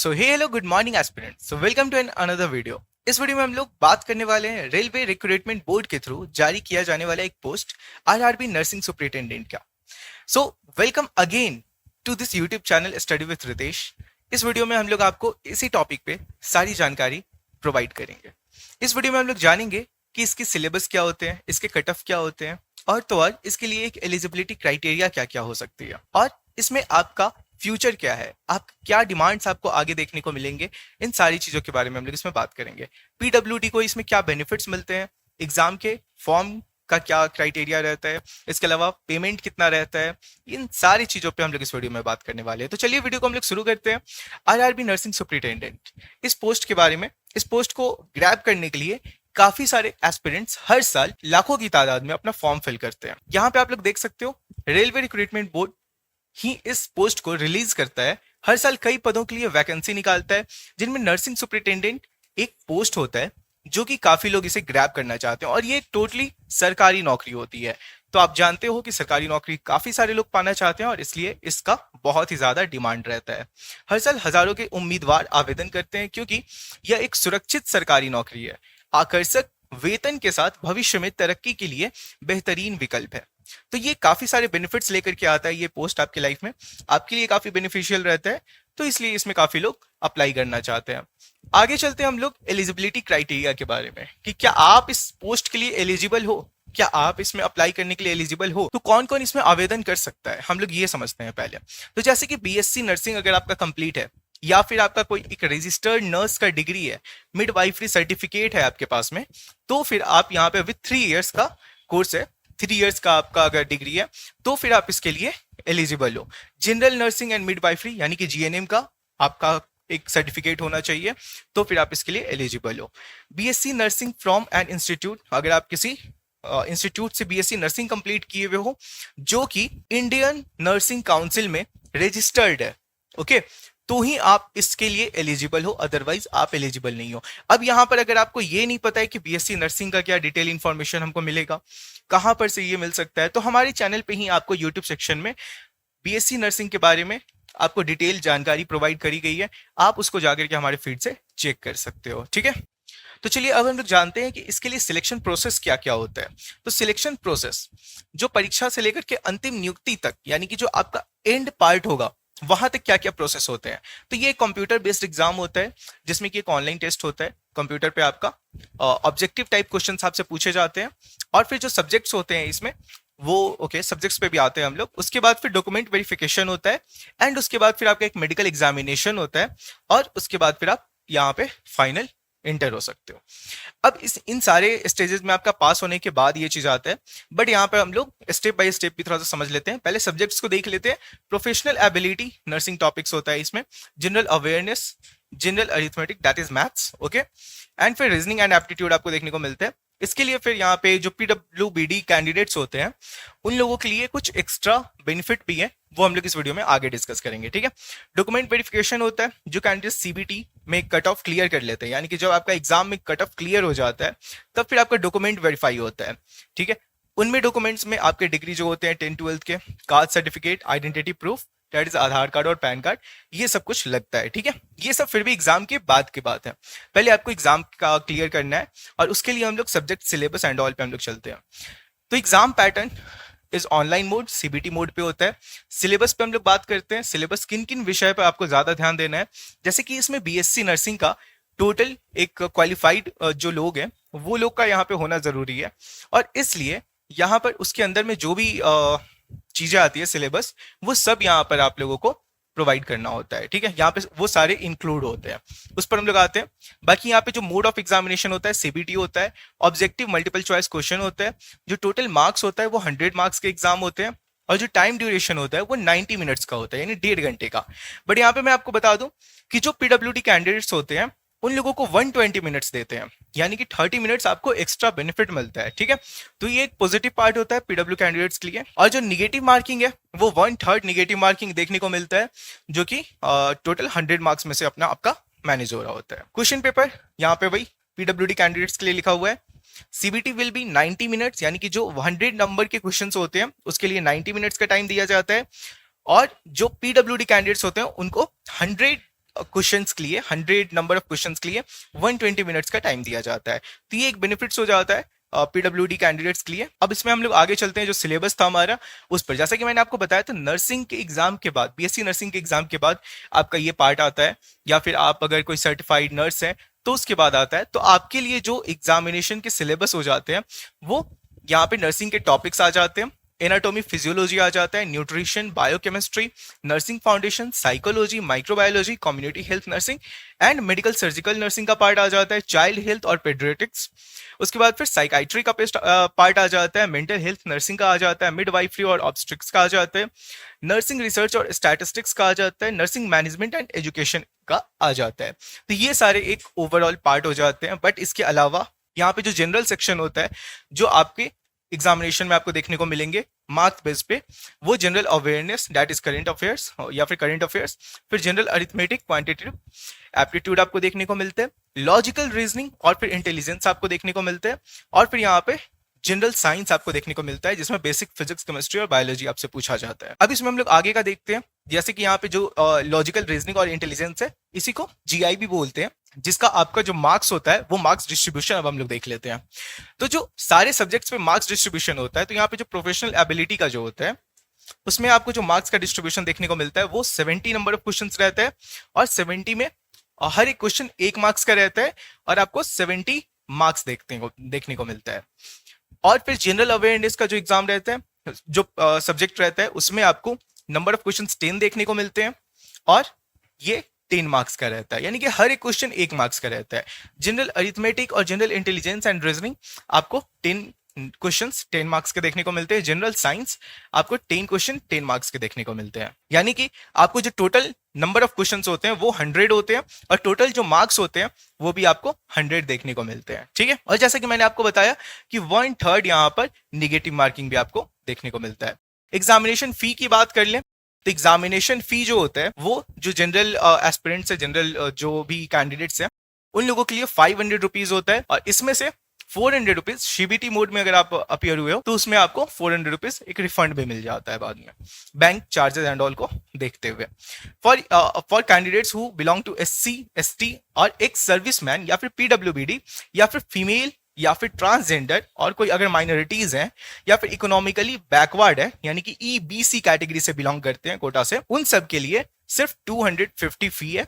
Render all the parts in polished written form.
So hey hello good morning aspirants. So welcome to an another video. इस video में हम लोग बात करने वाले हैं रेलवे रिक्रूटमेंट बोर्ड के थ्रू जारी किया जाने वाला एक पोस्ट आरआरबी नर्सिंग सुपरिटेंडेंट का। So welcome again to this YouTube channel study with Ritesh. इस वीडियो में हम लोग आपको इसी टॉपिक पे सारी जानकारी प्रोवाइड करेंगे। इस वीडियो में हम लोग जानेंगे कि इसके सिलेबस क्या होते हैं, इसके कट ऑफ क्या होते हैं, और इसके लिए एक एलिजिबिलिटी क्राइटेरिया क्या क्या हो सकती है, और इसमें आपका फ्यूचर क्या है, आप क्या डिमांड्स आपको आगे देखने को मिलेंगे। इन सारी चीजों के बारे में हम लोग इसमें बात करेंगे। पीडब्ल्यूडी को इसमें क्या बेनिफिट्स मिलते हैं, एग्जाम के फॉर्म का क्या क्राइटेरिया रहता है, इसके अलावा पेमेंट कितना रहता है, इन सारी चीजों पे हम लोग इस वीडियो में बात करने वाले हैं। तो चलिए वीडियो को हम लोग शुरू करते हैं। आरआरबी नर्सिंग सुपरिटेंडेंट, इस पोस्ट के बारे में, इस पोस्ट को ग्रैब करने के लिए काफी सारे एस्पिरेंट्स हर साल लाखों की तादाद में अपना फॉर्म फिल करते हैं। यहाँ पे आप लोग देख सकते हो रेलवे रिक्रूटमेंट बोर्ड ही इस पोस्ट को रिलीज करता है। हर साल कई पदों के लिए वैकेंसी निकालता है, जिनमें नर्सिंग सुपरिटेंडेंट एक पोस्ट होता है जो कि काफी लोग इसे ग्रैब करना चाहते हैं, और ये टोटली सरकारी नौकरी होती है। तो आप जानते हो कि सरकारी नौकरी काफी सारे लोग पाना चाहते हैं, और इसलिए इसका बहुत ही ज्यादा डिमांड रहता है। हर साल हजारों के उम्मीदवार आवेदन करते हैं, क्योंकि यह एक सुरक्षित सरकारी नौकरी है, आकर्षक वेतन के साथ भविष्य में तरक्की के लिए बेहतरीन विकल्प है। तो ये काफी सारे बेनिफिट्स लेकर के आता है। ये पोस्ट आपके लाइफ में आपके लिए काफी बेनिफिशियल रहता है, तो इसलिए इसमें काफी लोग अप्लाई करना चाहते हैं। आगे चलते हैं हम लोग एलिजिबिलिटी क्राइटेरिया के बारे में कि क्या आप इस पोस्ट के लिए एलिजिबल हो, क्या आप इसमें अप्लाई करने के लिए एलिजिबल हो। तो कौन कौन इसमें आवेदन कर सकता है, हम लोग ये समझते हैं पहले। तो जैसे कि बीएससी नर्सिंग अगर आपका कंप्लीट है, या फिर आपका कोई एक रजिस्टर्ड नर्स का डिग्री है, मिडवाइफरी सर्टिफिकेट है आपके पास में, तो फिर आप यहाँ पे विथ 3 इयर्स का कोर्स है, 3 इयर्स का आपका अगर डिग्री है, तो फिर आप इसके लिए एलिजिबल हो। जनरल नर्सिंग एंड मिडवाइफरी यानी कि जीएनएम का आपका एक सर्टिफिकेट होना चाहिए, तो फिर आप इसके लिए एलिजिबल हो। BSc nursing from an institute, अगर आप किसी इंस्टीट्यूट से बीएससी नर्सिंग कंप्लीट किए हुए हो जो कि इंडियन नर्सिंग काउंसिल में रजिस्टर्ड है, ओके, तो ही आप इसके लिए एलिजिबल हो, अदरवाइज आप एलिजिबल नहीं हो। अब यहां पर अगर आपको ये नहीं पता है कि बीएससी नर्सिंग का क्या डिटेल इंफॉर्मेशन हमको मिलेगा, कहां पर से ये मिल सकता है, तो हमारे चैनल पे ही आपको यूट्यूब सेक्शन में बीएससी नर्सिंग के बारे में आपको डिटेल जानकारी प्रोवाइड करी गई है, आप उसको जाकर के हमारे फीड से चेक कर सकते हो, ठीक है। तो चलिए अब हम लोग जानते हैं कि इसके लिए सिलेक्शन प्रोसेस क्या क्या होता है। तो सिलेक्शन प्रोसेस जो परीक्षा से लेकर के अंतिम नियुक्ति तक, यानी कि जो आपका एंड पार्ट होगा, वहां तक क्या क्या प्रोसेस होते हैं। तो ये कंप्यूटर बेस्ड एग्जाम होता है, जिसमें कि एक ऑनलाइन टेस्ट होता है। कंप्यूटर पे आपका ऑब्जेक्टिव टाइप क्वेश्चंस आपसे पूछे जाते हैं, और फिर जो सब्जेक्ट्स होते हैं इसमें वो सब्जेक्ट्स पे भी आते हैं हम लोग। उसके बाद फिर डॉक्यूमेंट वेरिफिकेशन होता है, एंड उसके बाद फिर आपका एक मेडिकल एग्जामिनेशन होता है, और उसके बाद फिर आप यहाँ पे फाइनल इंटर हो सकते हो। अब इन सारे स्टेजेस में आपका पास होने के बाद ये चीज आता है, बट यहाँ पे हम लोग स्टेप बाय स्टेप भी थोड़ा सा समझ लेते हैं। पहले सब्जेक्ट्स को देख लेते हैं। प्रोफेशनल एबिलिटी नर्सिंग टॉपिक्स होता है इसमें, general awareness, general arithmetic that is maths, okay, and फिर रीजनिंग एंड एप्टीट्यूड आपको देखने को मिलते हैं। इसके लिए फिर यहाँ पे जो पीडब्ल्यूबीडी कैंडिडेट्स होते हैं, उन लोगों के लिए कुछ एक्स्ट्रा बेनिफिट भी है, वो हम लोग इस वीडियो में आगे डिस्कस करेंगे, ठीक है। डॉक्यूमेंट वेरिफिकेशन होता है, जो कैंडिडेट सीबीटी में कट ऑफ क्लियर कर लेते हैं, यानी कि जब आपका एग्जाम में कट ऑफ क्लियर हो जाता है, तब फिर आपका डॉक्यूमेंट वेरीफाई होता है, ठीक है। उनमें डॉक्यूमेंट्स में आपके डिग्री जो होते हैं 10-12 के, caste certificate, identity proof that is Aadhaar card और पैन कार्ड, ये सब कुछ लगता है, ठीक है। ये सब फिर भी एग्जाम के बाद की बात है, पहले आपको एग्जाम का क्लियर करना है, और उसके लिए हम लोग सब्जेक्ट सिलेबस एंड ऑल पे हम लोग चलते हैं। तो एग्जाम पैटर्न इस ऑनलाइन मोड, सीबीटी मोड पे होता है। सिलेबस पे हम लोग बात करते हैं, सिलेबस किन किन विषय पर आपको ज्यादा ध्यान देना है। जैसे कि इसमें बीएससी नर्सिंग का टोटल एक क्वालिफाइड जो लोग हैं, वो लोग का यहाँ पे होना जरूरी है, और इसलिए यहाँ पर उसके अंदर में जो भी चीजें आती है सिलेबस, वो सब यहाँ पर आप लोगों को प्रोवाइड करना होता है, ठीक है। यहाँ पे वो सारे इंक्लूड होते हैं, उस पर हम लोग आते हैं। बाकी यहाँ पे जो मोड ऑफ एग्जामिनेशन होता है सीबीटी होता है, ऑब्जेक्टिव मल्टीपल चॉइस क्वेश्चन होता है, जो टोटल मार्क्स होता है वो 100 मार्क्स के एग्जाम होते हैं, और जो टाइम ड्यूरेशन होता है वो 90 मिनट्स का होता है, यानी 1.5 घंटे का। बट यहाँ पे मैं आपको बता दूं कि जो पीडब्ल्यूडी कैंडिडेट्स होते हैं, उन लोगों को 120 मिनट्स देते हैं, यानी कि 30 मिनट्स आपको एक्स्ट्रा बेनिफिट मिलता है, ठीक है। तो ये एक पॉजिटिव पार्ट होता है पीडब्ल्यू कैंडिडेट्स के लिए। और जो निगेटिव मार्किंग है, वो 1/3 निगेटिव मार्किंग देखने को मिलता है, जो कि टोटल 100 मार्क्स में से अपना आपका मैनेज हो रहा होता है। क्वेश्चन पेपर यहाँ पे वही पीडब्ल्यूडी कैंडिडेट्स के लिए लिखा हुआ है। सीबीटी विल बी 90 मिनट्स, यानी कि जो 100 नंबर के क्वेश्चंस होते हैं उसके लिए 90 मिनट्स का टाइम दिया जाता है, और जो पीडब्ल्यूडी कैंडिडेट्स होते हैं उनको 100 क्वेश्चंस के लिए 100 नंबर ऑफ क्वेश्चंस के लिए 120 मिनट्स का टाइम दिया जाता है। तो ये एक बेनिफिट्स हो जाता है पीडब्ल्यूडी कैंडिडेट्स के लिए। अब इसमें हम लोग आगे चलते हैं, जो सिलेबस था हमारा उस पर। जैसा कि मैंने आपको बताया था, नर्सिंग के एग्जाम के बाद, बीएससी नर्सिंग के एग्जाम के बाद आपका ये पार्ट आता है, या फिर आप अगर कोई सर्टिफाइड नर्स है तो उसके बाद आता है। तो आपके लिए जो एग्जामिनेशन के सिलेबस हो जाते हैं वो यहाँ पे नर्सिंग के टॉपिक्स आ जाते हैं। एनाटॉमी फिजियोलॉजी आ जाता है, nutrition, biochemistry, nursing foundation, psychology, microbiology, community health nursing and medical surgical nursing का पार्ट आ जाता है, चाइल्ड हेल्थ और पेडियाट्रिक्स। उसके बाद फिर साइकाइट्री का पार्ट आ जाता है, मेंटल हेल्थ नर्सिंग का आ जाता है, मिडवाइफरी और ऑब्स्ट्रिक्स का आ जाता है, नर्सिंग रिसर्च और स्टैटिस्टिक्स का आ जाता है, नर्सिंग मैनेजमेंट एंड एजुकेशन का आ जाता है। तो ये सारे एक ओवरऑल पार्ट हो जाते हैं। बट इसके अलावा यहाँ पे जो जनरल सेक्शन होता है, जो आपके एग्जामिनेशन में आपको देखने को मिलेंगे मार्क्स बेस पे, वो general awareness, that is current affairs या फिर करंट अफेयर्स, फिर जनरल अरिथमेटिक, क्वांटिटेटिव एप्टीट्यूड आपको देखने को मिलते हैं, लॉजिकल रीजनिंग और फिर इंटेलिजेंस आपको देखने को मिलते हैं, और फिर यहाँ पे जनरल साइंस आपको देखने को मिलता है, जिसमें बेसिक फिजिक्स, केमिस्ट्री और बायोलॉजी आपसे पूछा जाता है। अब इसमें हम लोग आगे का देखते हैं। जैसे कि यहाँ पे जो लॉजिकल रीजनिंग और इंटेलिजेंस है, इसी को जीआई भी बोलते हैं, जिसका आपका जो मार्क्स होता है वो मार्क्स डिस्ट्रीब्यूशन अब हम लोग देख लेते हैं। तो जो सारे सब्जेक्ट्स पे मार्क्स डिस्ट्रीब्यूशन होता है, तो यहाँ पे जो प्रोफेशनल एबिलिटी का जो होता है उसमें आपको जो मार्क्स का डिस्ट्रीब्यूशन देखने को मिलता है वो 70 नंबर ऑफ क्वेश्चन रहता है, और 70 में हर एक क्वेश्चन 1 मार्क्स का रहता है, और आपको 70 मार्क्स देखने को मिलता है। और फिर जनरल अवेयरनेस का जो एग्जाम रहता है, जो सब्जेक्ट रहता है, उसमें आपको नंबर ऑफ क्वेश्चन 10 देखने को मिलते हैं, और ये 10 मार्क्स का रहता है, यानी कि हर एक क्वेश्चन 1 मार्क्स का रहता है। जनरल अरिथमेटिक और जनरल इंटेलिजेंस एंड रीजनिंग आपको 10 क्वेश्चंस 10 मार्क्स के देखने को मिलते हैं। जनरल साइंस आपको 10 क्वेश्चन 10 मार्क्स के देखने को मिलते हैं, यानी कि आपको जो टोटल नंबर ऑफ क्वेश्चंस होते हैं वो 100 होते हैं, और टोटल जो मार्क्स होते हैं वो भी आपको 100 देखने को मिलते हैं। ठीक है, और जैसा कि मैंने आपको बताया कि 1/3 यहाँ पर निगेटिव मार्किंग भी आपको देखने को मिलता है। एग्जामिनेशन फी की बात कर लें, तो एग्जामिनेशन फी जो होता है वो जो जनरल एस्पिरेंट्स है, जनरल जो भी कैंडिडेट्स हैं, उन लोगों के लिए 500 रुपीज होता है, और इसमें से 400 रुपीज सीबीटी मोड में अगर आप अपीयर हुए हो तो उसमें आपको 400 रुपीज एक रिफंड भी मिल जाता है बाद में, बैंक चार्जेस एंड ऑल को देखते हुए। For candidates who belong to SC, ST और एक सर्विसमैन या फिर पीडब्ल्यूबीडी या फिर फीमेल या फिर ट्रांसजेंडर, और कोई अगर माइनॉरिटीज हैं या फिर इकोनॉमिकली बैकवर्ड है, यानी कि ईबीसी कैटेगरी से बिलोंग करते हैं कोटा से, उन सब के लिए सिर्फ 250 फी है।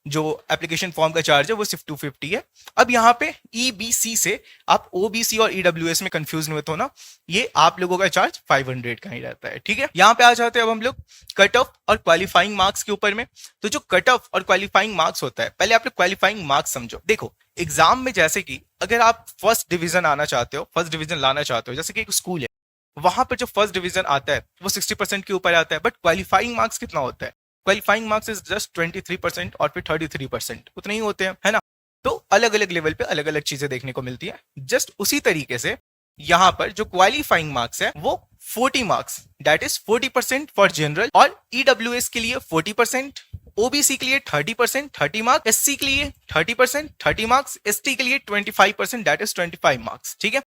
जो एप्लीकेशन फॉर्म का चार्ज है वो सिर्फ 250 है। अब यहाँ पे ईबीसी से आप ओबीसी और ईडब्ल्यूएस में कंफ्यूज नहीं होते हो ना, ये आप लोगों का चार्ज 500 का ही रहता है। ठीक है, यहाँ पे आ जाते हैं अब हम लोग कट ऑफ और क्वालिफाइंग मार्क्स के ऊपर में। तो जो कट ऑफ और क्वालिफाइंग मार्क्स होता है, पहले आप लोग क्वालिफाइंग मार्क्स समझो। देखो एग्जाम में जैसे कि अगर आप फर्स्ट डिवीजन आना चाहते हो, फर्स्ट डिवीजन लाना चाहते हो, जैसे कि एक स्कूल है, वहां पर जो फर्स्ट डिवीजन आता है वो 60% के ऊपर आता है, बट क्वालिफाइंग मार्क्स कितना होता है? क्वालिफाइंग मार्क्स इज जस्ट 23% और फिर 33%, उतने ही होते हैं, है ना। तो अलग अलग लेवल पे अलग अलग चीजें देखने को मिलती है। जस्ट उसी तरीके से यहाँ पर जो क्वालिफाइंग मार्क्स है वो 40 marks, that is 40% for general, और ईडब्ल्यूएस के लिए 40%, ओबीसी के लिए 30%, 30 मार्क्स, एससी के लिए 30%, 30 मार्क्स, एसटी के लिए 25%, दैट इज 25 मार्क्स। ठीक है,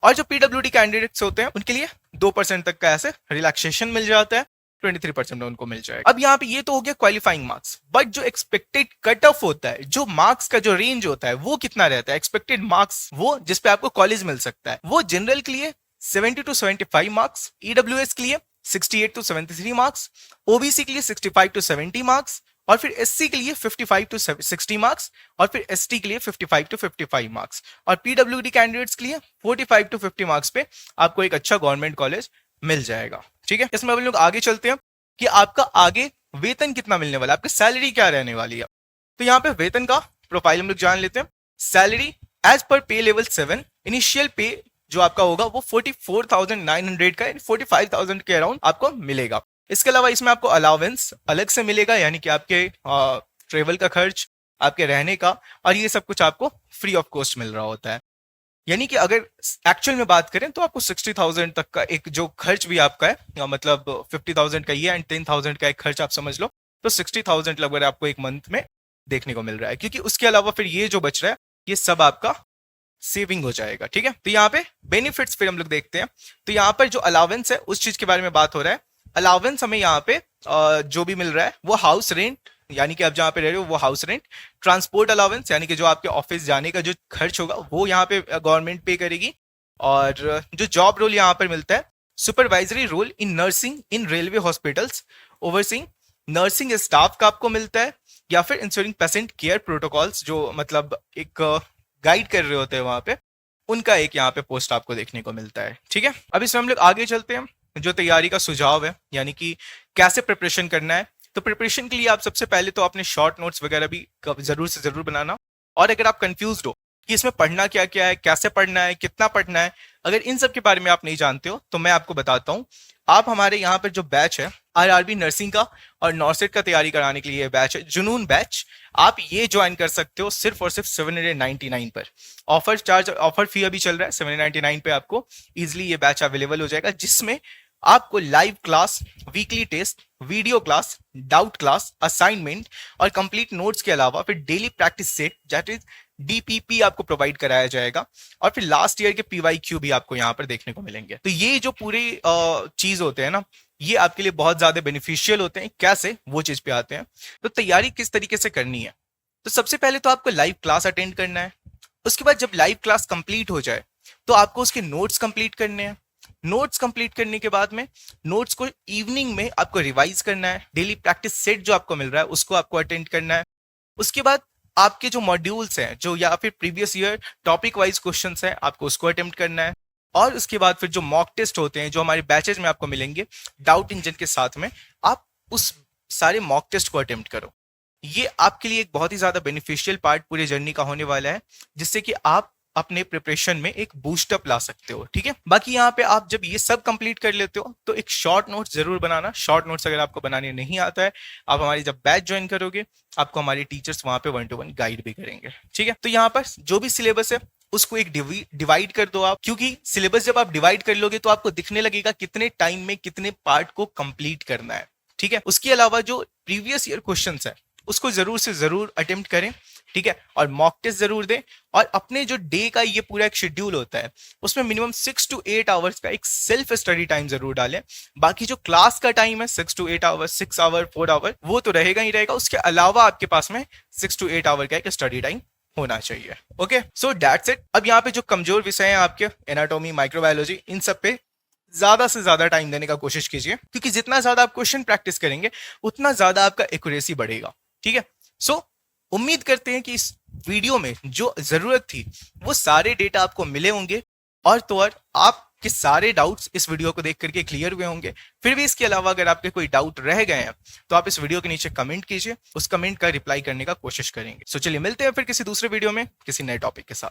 और जो पीडब्ल्यूडी कैंडिडेट्स होते हैं उनके लिए 2% तक का ऐसे रिलैक्सेशन मिल जाता है, 23% में उनको मिल जाएगा। अब यहाँ पे ये तो हो गया क्वालिफाइंग मार्क्स, बट जो एक्सपेक्टेड कट ऑफ होता है, जो मार्क्स का जो रेंज होता है वो कितना रहता है? एक्सपेक्टेड मार्क्स, वो जिसपे आपको कॉलेज मिल सकता है, वो जनरल के लिए 70 to 75 मार्क्स, ईडब्ल्यूएस के लिए 68 to 73 मार्क्स, ओबीसी के लिए 65 to 70 मार्क्स, और फिर एससी के लिए 55 to 60 मार्क्स, और फिर एसटी के लिए 55 to 55 मार्क्स, और पीडब्ल्यूडी कैंडिडेट्स के लिए 45 to 50 मार्क्स पे आपको एक अच्छा गवर्नमेंट कॉलेज मिल जाएगा। ठीक है, इसमें हम लोग आगे चलते हैं कि आपका आगे वेतन कितना मिलने वाला है, आपकी सैलरी क्या रहने वाली है। तो यहाँ पे वेतन का प्रोफाइल हम लोग जान लेते हैं। सैलरी एज पर पे लेवल 7, इनिशियल पे जो आपका होगा वो 44,900 का, 45,000 के अराउंड आपको मिलेगा। इसके अलावा इसमें आपको अलाउंस अलग से मिलेगा, यानी कि आपके ट्रेवल का खर्च, आपके रहने का, और ये सब कुछ आपको फ्री ऑफ कॉस्ट मिल रहा होता है। यानी कि अगर एक्चुअल में बात करें तो आपको 60,000 तक का एक जो खर्च भी आपका है, मतलब 50,000 का ये एंड 10,000 का एक खर्च आप समझ लो, तो 60,000 लगभग आपको एक मंथ में देखने को मिल रहा है, क्योंकि उसके अलावा फिर ये जो बच रहा है ये सब आपका सेविंग हो जाएगा। ठीक है, तो यहाँ पे बेनिफिट्स फिर हम लोग देखते हैं। तो यहाँ पर जो अलावेंस है उस चीज के बारे में बात हो रहा है। अलावेंस हमें यहाँ पे जो भी मिल रहा है वो हाउस रेंट, यानी कि आप जहाँ पे रह रहे हो वो हाउस रेंट, ट्रांसपोर्ट अलाउंस यानी कि जो आपके ऑफिस जाने का जो खर्च होगा वो यहाँ पे गवर्नमेंट पे करेगी, और जो जॉब रोल यहाँ पर मिलता है, supervisory role in nursing in railway hospitals, overseeing nursing staff का आपको मिलता है, या फिर इंश्योरिंग पेशेंट केयर प्रोटोकॉल्स, जो मतलब एक गाइड कर रहे होते हैं वहां पे, उनका एक यहाँ पे पोस्ट आपको देखने को मिलता है। ठीक है, अब इसमें हम लोग आगे चलते हैं। जो तैयारी का सुझाव है, यानी कि कैसे प्रिपरेशन करना है, तो प्रिपरेशन के लिए आप सबसे पहले तो अपने शॉर्ट नोट्स वगैरह भी जरूर से जरूर बनाना। और अगर आप कंफ्यूज हो कि इसमें पढ़ना क्या क्या है, कैसे पढ़ना है, कितना पढ़ना है, अगर इन सब के बारे में आप नहीं जानते हो तो मैं आपको बताता हूँ। आप हमारे यहाँ पर जो बैच है आरआरबी नर्सिंग का और नॉर्सेट का तैयारी कराने के लिए बैच है, जुनून बैच, आप ये ज्वाइन कर सकते हो सिर्फ और सिर्फ 799 पर। ऑफर फी अभी चल रहा है, 799 पे आपको इजिली ये बैच अवेलेबल हो जाएगा, जिसमें आपको live class, weekly test, video class, doubt class, assignment और कंप्लीट नोट्स के अलावा फिर daily practice set that is DPP आपको प्रोवाइड कराया जाएगा, और फिर लास्ट ईयर के पीवाईक्यू भी आपको यहाँ पर देखने को मिलेंगे। तो ये जो पूरे चीज होते हैं ना, ये आपके लिए बहुत ज्यादा बेनिफिशियल होते हैं। कैसे, वो चीज पे आते हैं। तो तैयारी किस तरीके से करनी है, तो सबसे पहले तो आपको लाइव क्लास अटेंड करना है। उसके बाद जब लाइव क्लास कंप्लीट हो जाए तो आपको उसके नोट्स कंप्लीट करने हैं। नोट्स कंप्लीट करने के बाद में नोट्स को इवनिंग में आपको रिवाइज करना है। डेली प्रैक्टिस सेट जो आपको मिल रहा है उसको आपको अटेंड करना है। उसके बाद आपके जो मॉड्यूल्स हैं, जो या फिर previous year topic wise questions हैं, आपको उसको अटेम्प्ट करना है। और उसके बाद फिर जो मॉक टेस्ट होते हैं जो हमारे बैचेज में आपको मिलेंगे डाउट इंजन के साथ में, आप उस सारे मॉक टेस्ट को अटेम्प्ट करो। ये आपके लिए एक बहुत ही ज्यादा बेनिफिशियल पार्ट पूरी जर्नी का होने वाला है, जिससे कि आप अपने प्रिपरेशन में एक बूस्टअप ला सकते हो। ठीक है, बाकी यहाँ पे आप जब ये सब कंप्लीट कर लेते हो तो एक शॉर्ट नोट्स जरूर बनाना। शॉर्ट नोट्स अगर आपको बनाने नहीं आता है, आप हमारी जब बैच ज्वाइन करोगे आपको हमारे टीचर्स वहां पे 1-to-1 गाइड भी करेंगे। ठीक है, तो यहाँ पर जो भी सिलेबस है उसको एक डिवाइड कर दो आप, क्योंकि सिलेबस जब आप डिवाइड कर लोगे तो आपको दिखने लगेगा कितने टाइम में कितने पार्ट को कंप्लीट करना है। ठीक है, उसके अलावा जो प्रीवियस ईयर क्वेश्चंस है उसको जरूर से जरूर अटेम्प्ट करें। ठीक है, और मॉक टेस्ट जरूर दें। और अपने जो डे का ये पूरा एक शेड्यूल होता है उसमें मिनिमम 6 to 8 आवर्स का एक सेल्फ स्टडी टाइम जरूर डालें। बाकी जो क्लास का टाइम है 6 to 8 आवर्स, 6 आवर, 4 आवर, वो तो रहेगा ही रहेगा। उसके अलावा आपके पास में 6 to 8 आवर का एक स्टडी टाइम होना चाहिए। Okay, so that's it. अब यहाँ पे जो कमजोर विषय हैं आपके, एनाटॉमी, माइक्रोबायोलॉजी, इन सब पे ज्यादा से ज्यादा टाइम देने का कोशिश कीजिए, क्योंकि जितना ज्यादा आप क्वेश्चन प्रैक्टिस करेंगे उतना ज्यादा आपका एक्यूरेसी बढ़ेगा। ठीक है, सो उम्मीद करते हैं कि इस वीडियो में जो जरूरत थी वो सारे डेटा आपको मिले होंगे, और तो और आपके सारे डाउट्स इस वीडियो को देख करके क्लियर हुए होंगे। फिर भी इसके अलावा अगर आपके कोई डाउट रह गए हैं तो आप इस वीडियो के नीचे कमेंट कीजिए, उस कमेंट का रिप्लाई करने का कोशिश करेंगे। सो चलिए मिलते हैं फिर किसी दूसरे वीडियो में किसी नए टॉपिक के साथ।